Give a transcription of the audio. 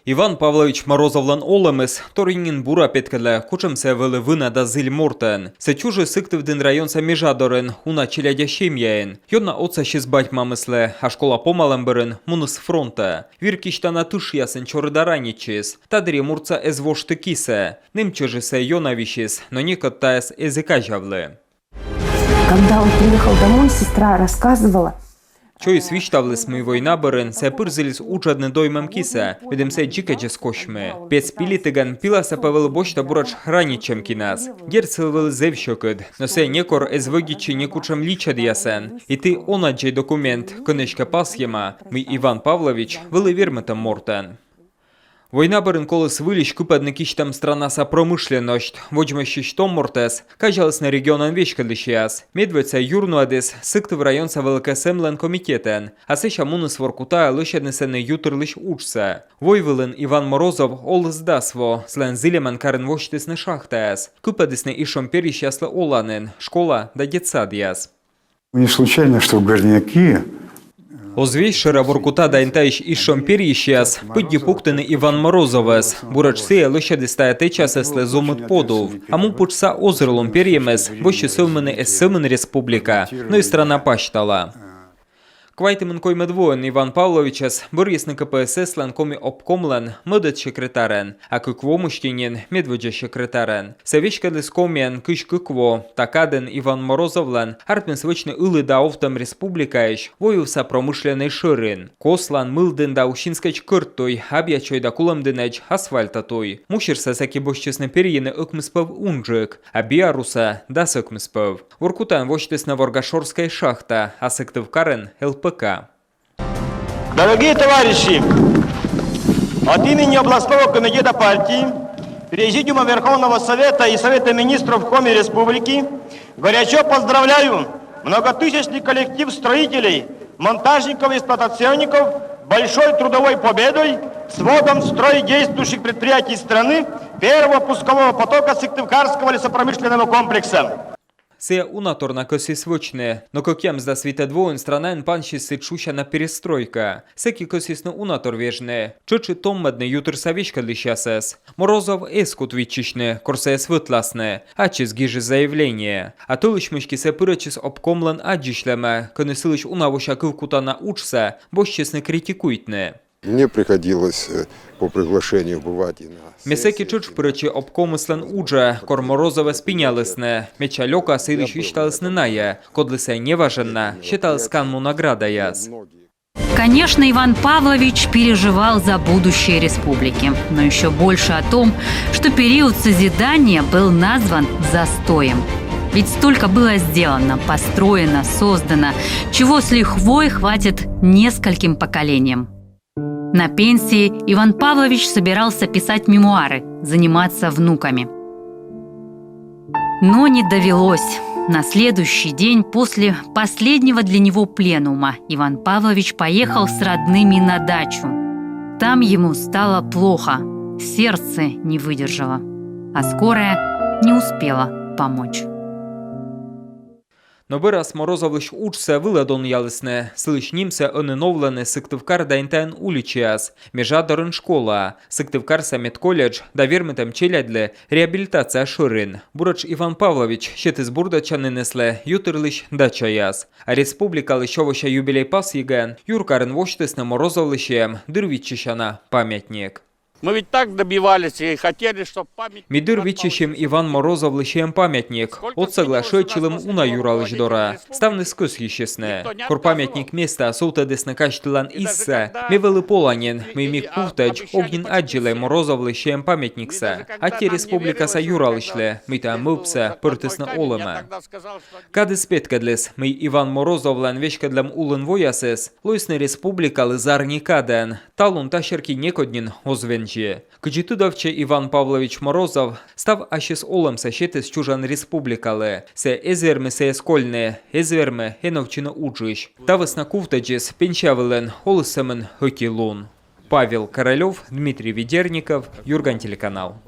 Іван Павлович Морозовлан олемес, торинин бура петкеле, кучемсе вели вина да зиль мортен. Се чуже сиктивдин район са межадорен, уна челядя щем'яен. Йодна оца ще з батьма мисле, а школа помалем берен, мунус фронта. Віркішта на туш ясен чордаранічис, та дрі мурца езвошти кісе. Ним чежесе йонавішіс, но нікот таес езикажавле. Когда он приехал домой, сестра рассказывала. Чої свіштавли сми война берен, се пирзиліс учадне доймем кісе, видим се джикеджі з кошми. Пец пілітиган піласа павели бочта бурач хранічем кінас. Герцел вели зевщокид, но се некор езвогічі некучем лічад ясен. І ти онаджей документ, конечка пас'єма, ми Іван Павлович вели вірметом мортен. Война берен колес виліч купадникіч там странаса промишленощ, воджмещі штом мортес, кажалес на регіонан вішкадищіас. Медвеця юрнуадес сиктив районса великесемлен комітетен, а сеща мунус воркутая лише несене ютерлиш учсе. Войвилен Іван Морозов олес дасво, слен зилемен карен воштес не шахтаес, купадесне ішом періщасле оланен, школа да детсадіас. Не случайно, что горняки... Озвіщера воркута да інтаїш ішом періщас, пидді пуктини Іван Морозовес, бурач сея лише дестає те часе слезомит подув, а му пучса озерлом пер'ємес, бо ще силмени есилмен республіка, ну і страна пащтала. Квайтимен койме двоєн Іван Павловичес, бор'єсни КПСС лен комі обкомлен, медет секретарен, а киквомущинін медведжа секретарен. Севічка лис коміен киш кикво, такаден Іван Морозовлен, арпін свичне ыли да овтам республікаїш, воювса промишлений ширин. Кослан милден да ущинскач киртой, аб'ячой да кулемденеч асфальтатой. Мушірса сакі бощесне пер'єне икмиспев унджик, а біаруса да сикмиспев. Воркутаєн воштесна воргашорская шахта, а сектив карен ЛПК. Дорогие товарищи, от имени областного комитета партии, Президиума Верховного Совета и Совета Министров Коми Республики горячо поздравляю многотысячный коллектив строителей, монтажников и эксплуатационников большой трудовой победой с вводом в строй действующих предприятий страны первого пускового потока Сыктывкарского лесопромышленного комплекса. Се унаторна коси свочне, но кокем зда світе двоєн странен паншіс се чуща на перестройка. Секі косісно унатор вежне, чочи том медне ютр савічка лишясес. Морозов ескут відчишне, корсе свитласне, а чи згіже заявлення. А то лиш мишки се пирачис обкомлен аджішлеме, конесилиш унавоша кивкута на учсе, бо щас не критикуйтне. Мне приходилось по приглашению бывать и на сессии. Месеки чуч пирачи обкомислен удже, кор Морозове спінялесне, меча льока силиш вішталесне нає, кодлисе неваженна, считалес канну награда яс. Конечно, Иван Павлович переживал за будущее республики, но еще больше о том, что период созидания был назван застоем. Ведь столько было сделано, построено, создано, чего с лихвой хватит нескольким поколениям. На пенсии Иван Павлович собирался писать мемуары, заниматься внуками. Но не довелось. На следующий день после последнего для него пленума Иван Павлович поехал с родными на дачу. Там ему стало плохо, сердце не выдержало, а скорая не успела помочь. Но вираз Морозов лиш учсе виладон ялесне, слиш німсе оненовлене Сыктывкар да інтен улічіас, межадорен школа, Сыктывкар медколледж да вірметем челядле реабілітація ширин. Бурач Іван Павлович ще ти з бурдача не несле, ютер лиш дача яс. А республіка лишовища юбілей пас їген, юркарен воштесне Морозов лишем, дирвічищана пам'ятник. Мы ведь так добивались и хотели, чтобы память... Мідир відчищем Іван Морозов лишем пам'ятник. От соглашуючилим уна юралиш дора. Став не скус їщесне. Кор пам'ятник міста соута десна каштилан іссе. Ми вели поланін, ми міг пухтач, огнін аджиле Морозов лишем пам'ятниксе. А ті республіка са юралишле, ми та милпсе, пиртисна олеме. Кади спеткадлес, ми Іван Морозов лен вешкадлем улен воясес, лойсне республіка лизарні каден. Талун та шерки некоднін озвен. Кичі тудавче Іван Павлович Морозов став ашіс олемса щетес чужан республікале. Се езверме се ескольне, езверме геновчино уджиш. Та весна куфтаджес пенчавелен олесемен хокілун. Павел Королев, Дмитрий Ведерников, Юрган телеканал.